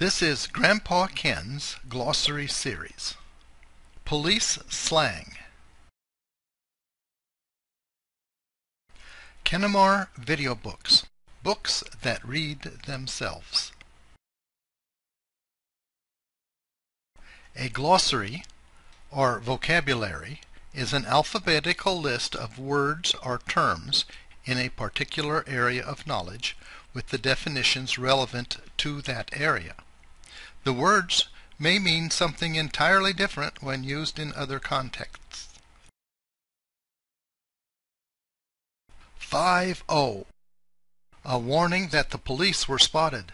This is Grandpa Ken's Glossary series. Police Slang. Kenamar Videobooks. Books that read themselves. A glossary, or vocabulary, is an alphabetical list of words or terms in a particular area of knowledge with the definitions relevant to that area. The words may mean something entirely different when used in other contexts. 5-0. A warning that the police were spotted.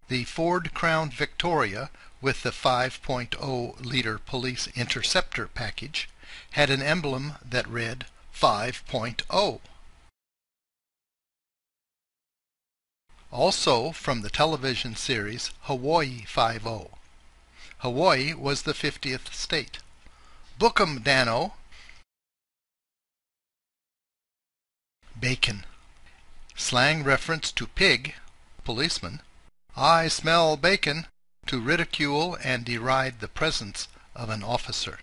The Ford Crown Victoria with the 5.0-liter police interceptor package had an emblem that read 5.0. Also from the television series Hawaii 5-0. Hawaii was the 50th state. Book 'em, Dano. Bacon. Slang reference to pig, policeman. I smell bacon, to ridicule and deride the presence of an officer.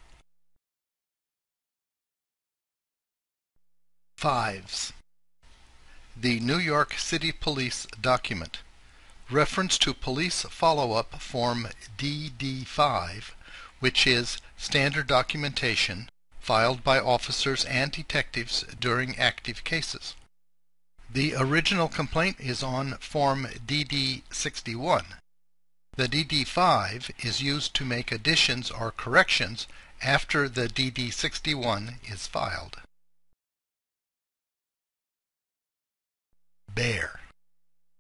Fives. The New York City Police document. Reference to police follow-up form DD5, which is standard documentation filed by officers and detectives during active cases. The original complaint is on form DD61. The DD5 is used to make additions or corrections after the DD61 is filed. Bear.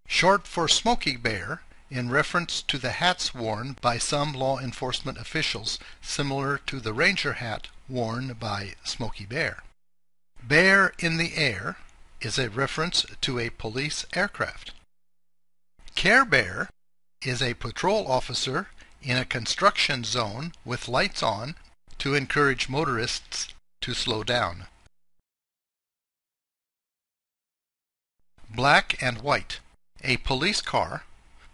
Short for Smokey Bear, in reference to the hats worn by some law enforcement officials similar to the ranger hat worn by Smokey Bear. Bear in the air is a reference to a police aircraft. Care Bear is a patrol officer in a construction zone with lights on to encourage motorists to slow down. Black and white, a police car,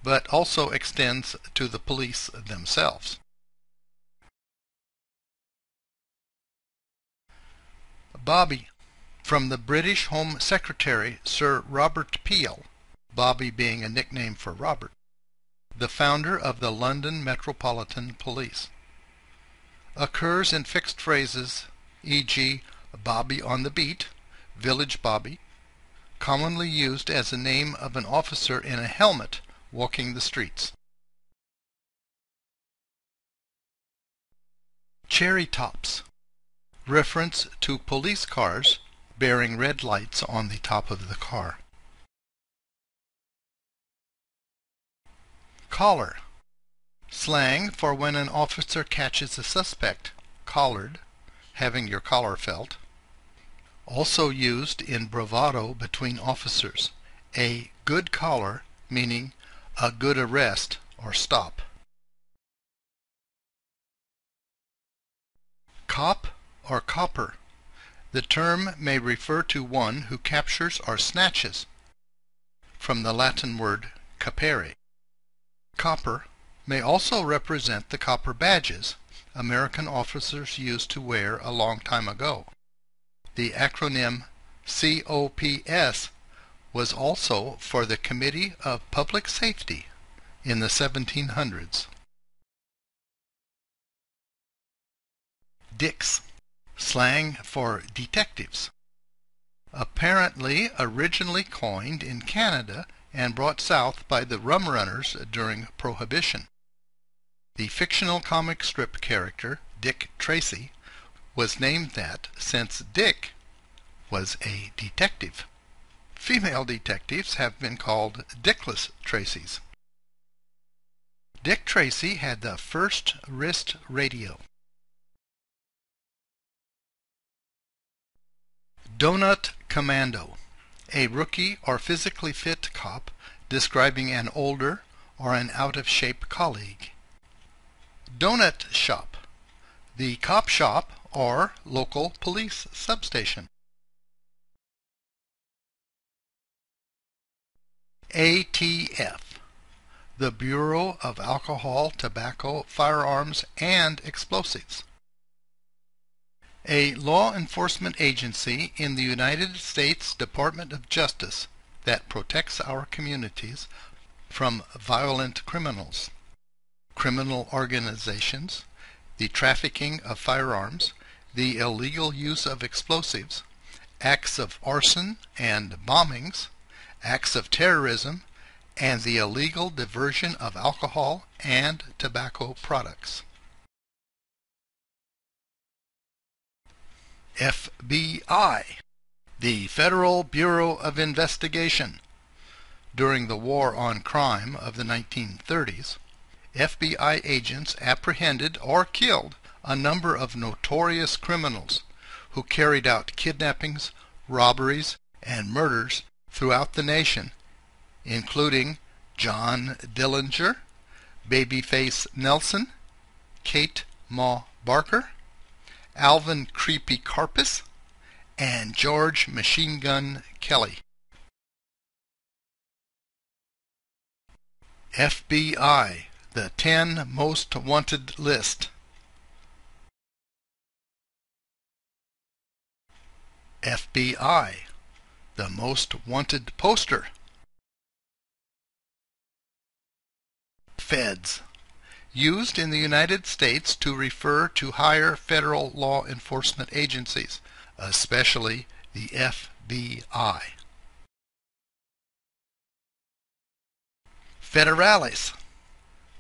but also extends to the police themselves. Bobby, from the British Home Secretary Sir Robert Peel, Bobby being a nickname for Robert, the founder of the London Metropolitan Police. Occurs in fixed phrases, e.g., Bobby on the beat, Village Bobby, commonly used as a name of an officer in a helmet walking the streets. Cherry tops. Reference to police cars bearing red lights on the top of the car. Collar. Slang for when an officer catches a suspect, collared, having your collar felt. Also used in bravado between officers. A good collar meaning a good arrest or stop. Cop or copper. The term may refer to one who captures or snatches, from the Latin word capere. Copper may also represent the copper badges American officers used to wear a long time ago. The acronym COPS was also for the Committee of Public Safety in the 1700s. Dicks. Slang for detectives. Apparently originally coined in Canada and brought south by the rum runners during Prohibition. The fictional comic strip character Dick Tracy was named that since Dick was a detective. Female detectives have been called Dickless Tracys. Dick Tracy had the first wrist radio. Donut Commando. A rookie or physically fit cop describing an older or an out-of-shape colleague. Donut Shop. The cop shop or local police substation. ATF. the Bureau of Alcohol, Tobacco, Firearms, and Explosives. A law enforcement agency in the United States Department of Justice that protects our communities from violent criminals, criminal organizations, the trafficking of firearms, the illegal use of explosives, acts of arson and bombings, acts of terrorism, and the illegal diversion of alcohol and tobacco products. FBI, the Federal Bureau of Investigation. During the War on Crime of the 1930s, FBI agents apprehended or killed a number of notorious criminals who carried out kidnappings, robberies, and murders throughout the nation, including John Dillinger, Babyface Nelson, Kate Ma Barker, Alvin Creepy Karpis, and George Machine Gun Kelly. FBI, the 10 Most Wanted List. FBI, the Most Wanted Poster. Feds, used in the United States to refer to higher federal law enforcement agencies, especially the FBI. Federales,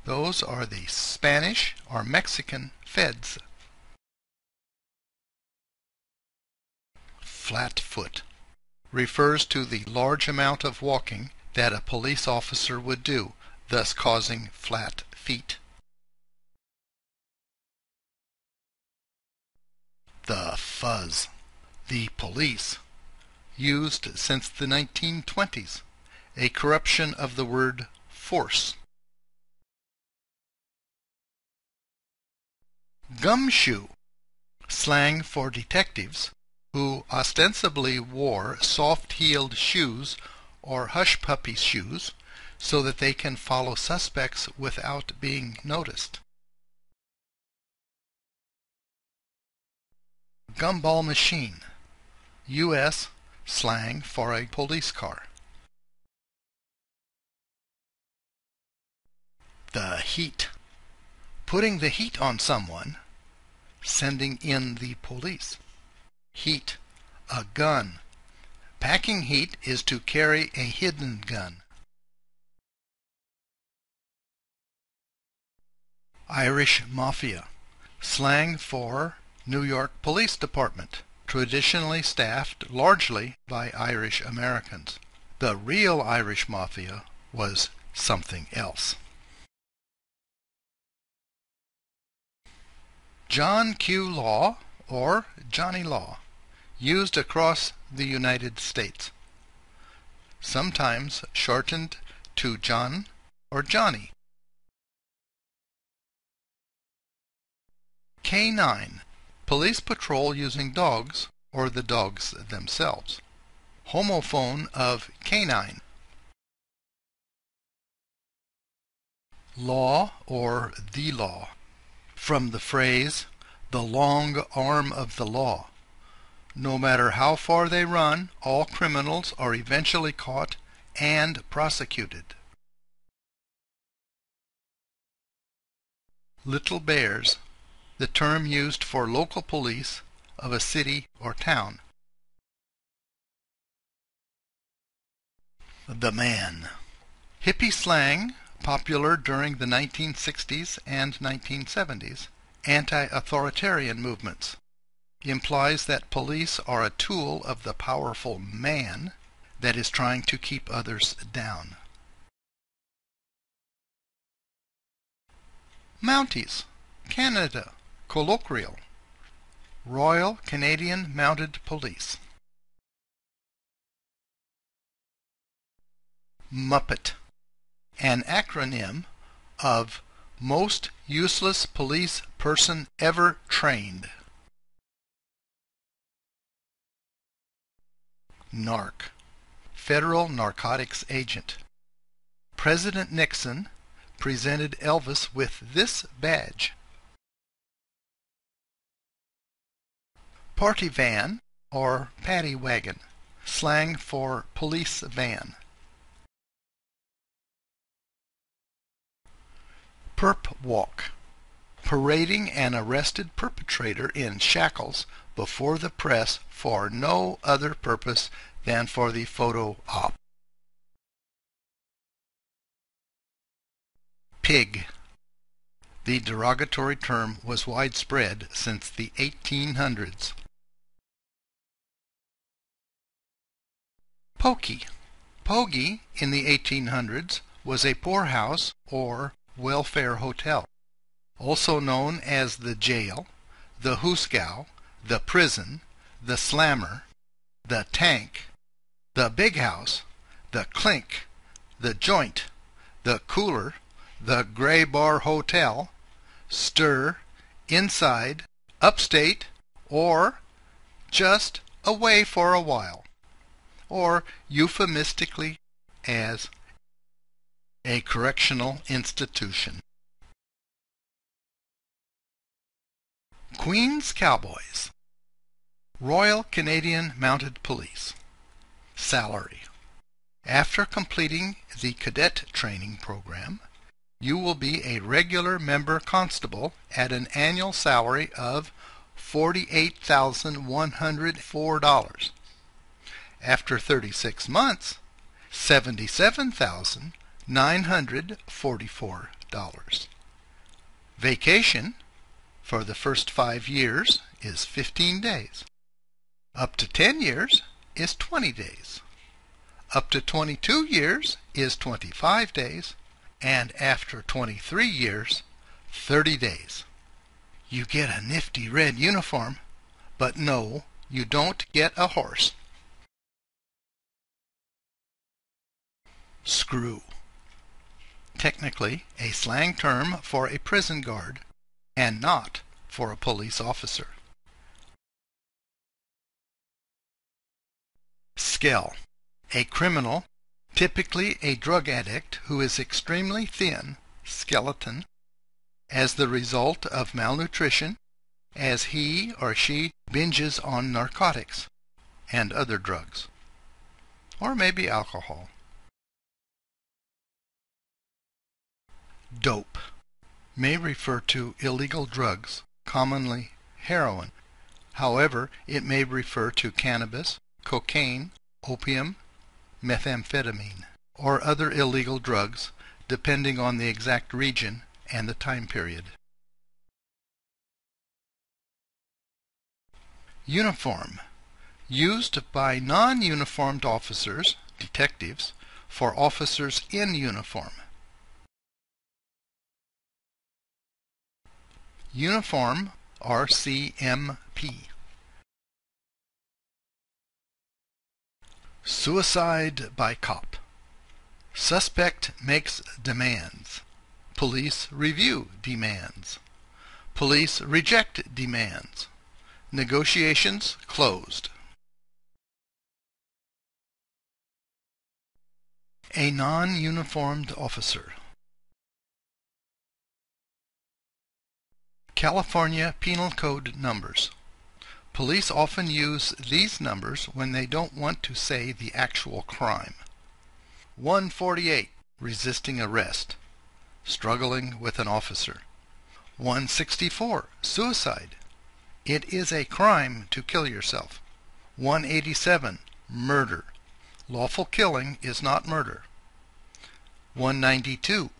those are the Spanish or Mexican feds. Flatfoot refers to the large amount of walking that a police officer would do, thus causing flat feet. The fuzz, the police, used since the 1920s, a corruption of the word force. Gumshoe, slang for detectives who ostensibly wore soft-heeled shoes or hush-puppy shoes so that they can follow suspects without being noticed. Gumball machine, U.S. slang for a police car. The heat, putting the heat on someone, sending in the police. Heat, a gun. Packing heat is to carry a hidden gun. Irish Mafia, slang for New York Police Department, traditionally staffed largely by Irish Americans. The real Irish Mafia was something else. John Q. Law, or Johnny Law, used across the United States, sometimes shortened to John or Johnny. K9, police patrol using dogs or the dogs themselves. Homophone of canine. Law or the law, from the phrase, the long arm of the law. No matter how far they run, all criminals are eventually caught and prosecuted. Little bears, the term used for local police of a city or town. The man, hippie slang popular during the 1960s and 1970s, anti-authoritarian movements, implies that police are a tool of the powerful man that is trying to keep others down. Mounties, Canada, colloquial, Royal Canadian Mounted Police. Muppet, an acronym of Most Useless Police Person Ever Trained. Narc, Federal Narcotics Agent. President Nixon presented Elvis with this badge. Party van or paddy wagon, slang for police van. Perp walk, parading an arrested perpetrator in shackles before the press for no other purpose than for the photo op. Pig. The derogatory term was widespread since the 1800s. Pokey. Pogey in the 1800s was a poorhouse or welfare hotel, also known as the jail, the hoosgow, the prison, the slammer, the tank, the big house, the clink, the joint, the cooler, the gray bar hotel, stir, inside, upstate, or just away for a while, or euphemistically as a correctional institution. Queen's Cowboys. Royal Canadian Mounted Police. Salary. After completing the cadet training program, you will be a regular member constable at an annual salary of $48,104. After 36 months, $77,944. Vacation for the first 5 years is 15 days. Up to 10 years is 20 days. Up to 22 years is 25 days. And after 23 years, 30 days. You get a nifty red uniform, but no, you don't get a horse. Screw. Technically a slang term for a prison guard, and not for a police officer. Skell. A criminal, typically a drug addict who is extremely thin, skeleton, as the result of malnutrition, as he or she binges on narcotics and other drugs, or maybe alcohol. Dope may refer to illegal drugs, commonly heroin. However, it may refer to cannabis, cocaine, opium, methamphetamine, or other illegal drugs, depending on the exact region and the time period. Uniform. Used by non-uniformed officers, detectives, for officers in uniform. Uniform, RCMP. Suicide by cop. Suspect makes demands. Police review demands. Police reject demands. Negotiations closed. A non-uniformed officer. California Penal Code numbers. Police often use these numbers when they don't want to say the actual crime. 148, resisting arrest, struggling with an officer. 164, suicide. It is a crime to kill yourself. 187, murder. Lawful killing is not murder. 192,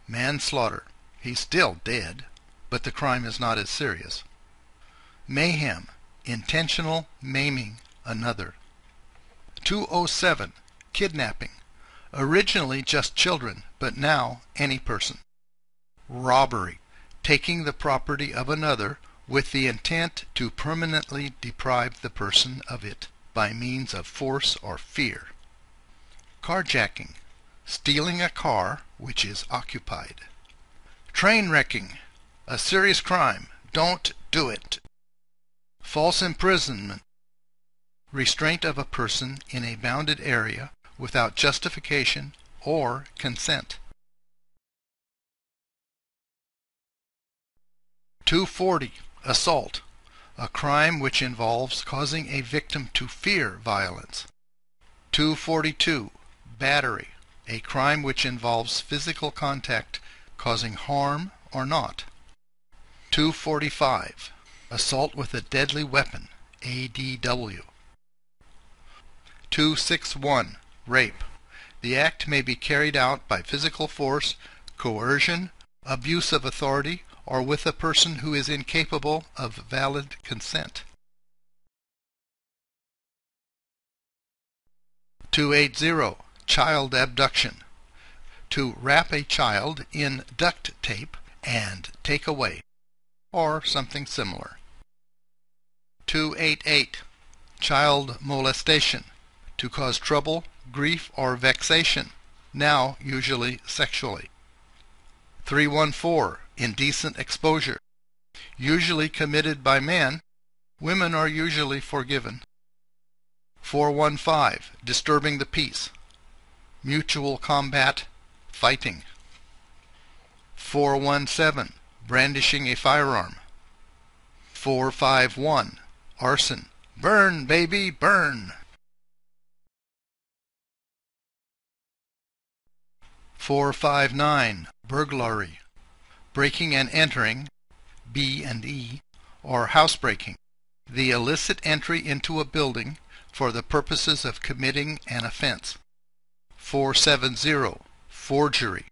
manslaughter. He's still dead, but the crime is not as serious. Mayhem, intentional maiming another. 207, kidnapping. Originally just children, but now any person. Robbery, taking the property of another with the intent to permanently deprive the person of it by means of force or fear. Carjacking, stealing a car which is occupied. Train wrecking, a serious crime. Don't do it. False imprisonment, restraint of a person in a bounded area without justification or consent. 240. Assault, a crime which involves causing a victim to fear violence. 242. Battery, a crime which involves physical contact causing harm or not. 245. Assault with a deadly weapon, ADW. 261. Rape. The act may be carried out by physical force, coercion, abuse of authority, or with a person who is incapable of valid consent. 280. Child abduction. To wrap a child in duct tape and take away, or something similar. 288. Child molestation. To cause trouble, grief, or vexation, now usually sexually. 314. Indecent exposure. Usually committed by men. Women are usually forgiven. 415. Disturbing the peace. Mutual combat, fighting. 417. Brandishing a firearm. 451. Arson. Burn, baby, burn. 459. Burglary. Breaking and entering, B and E, or housebreaking. The illicit entry into a building for the purposes of committing an offense. 470. Forgery.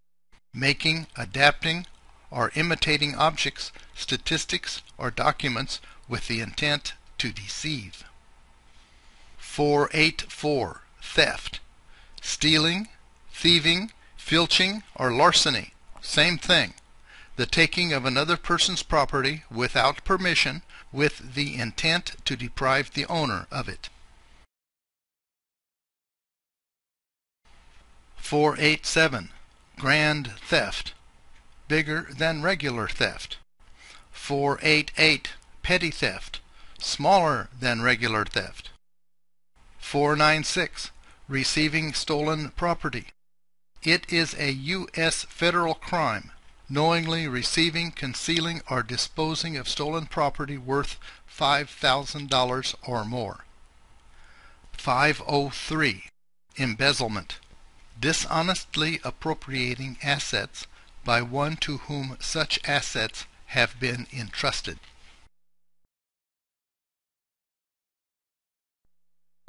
Making, adapting, or imitating objects, statistics, or documents with the intent to deceive. 484. Theft. Stealing, thieving, filching, or larceny. Same thing. The taking of another person's property without permission with the intent to deprive the owner of it. 487. Grand theft. Bigger than regular theft. 488. Petty theft. Smaller than regular theft. 496. Receiving stolen property. It is a U.S. federal crime, knowingly receiving, concealing, or disposing of stolen property worth $5,000 or more. 503. Embezzlement. Dishonestly appropriating assets by one to whom such assets have been entrusted.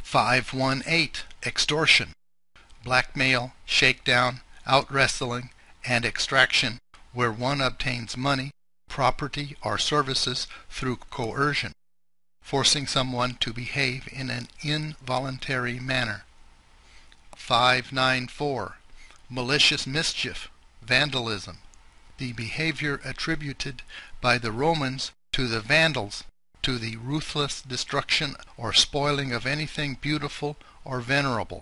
518. Extortion. Blackmail, shakedown, out-wrestling, and extraction, where one obtains money, property, or services through coercion, forcing someone to behave in an involuntary manner. 594. Malicious mischief, vandalism. The behavior attributed by the Romans to the Vandals, to the ruthless destruction or spoiling of anything beautiful or venerable.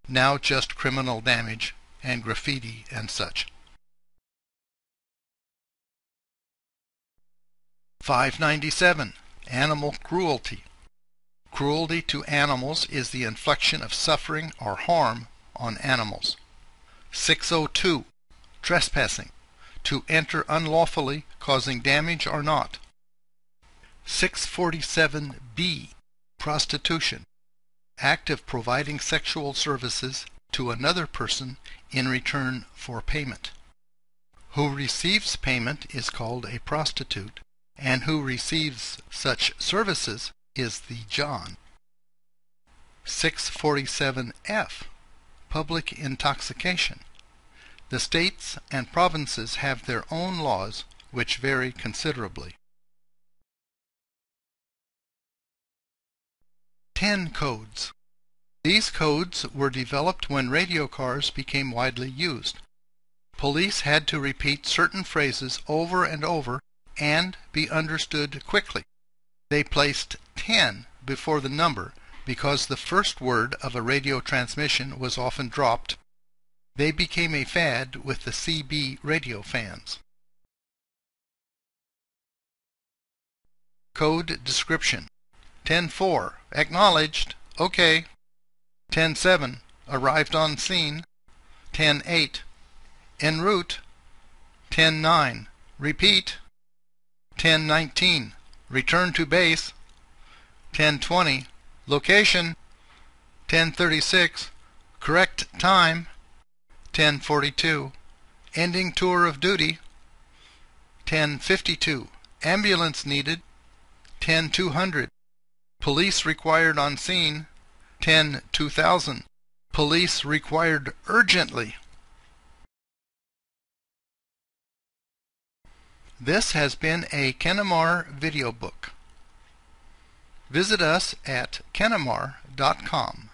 Now just criminal damage and graffiti and such. 597. Animal cruelty. Cruelty to animals is the infliction of suffering or harm on animals. 602. Trespassing. To enter unlawfully, causing damage or not. 647b. Prostitution. Act of providing sexual services to another person in return for payment. Who receives payment is called a prostitute, and who receives such services is the John. 647f. Public intoxication. The states and provinces have their own laws, which vary considerably. 10 codes. These codes were developed when radio cars became widely used. Police had to repeat certain phrases over and over and be understood quickly. They placed 10 before the number because the first word of a radio transmission was often dropped. They became a fad with the CB radio fans. Code description. 10-4. Acknowledged. OK. 10-7. Arrived on scene. 10-8. En route. 10-9. Repeat. 10:19. Return to base. 10:20. Location. 10:36. Correct time. 10:42. Ending tour of duty. 10:52. Ambulance needed. 10:200. Police required on scene. 10:2000. Police required urgently. This has been a Kenamar video book. Visit us at kenamar.com.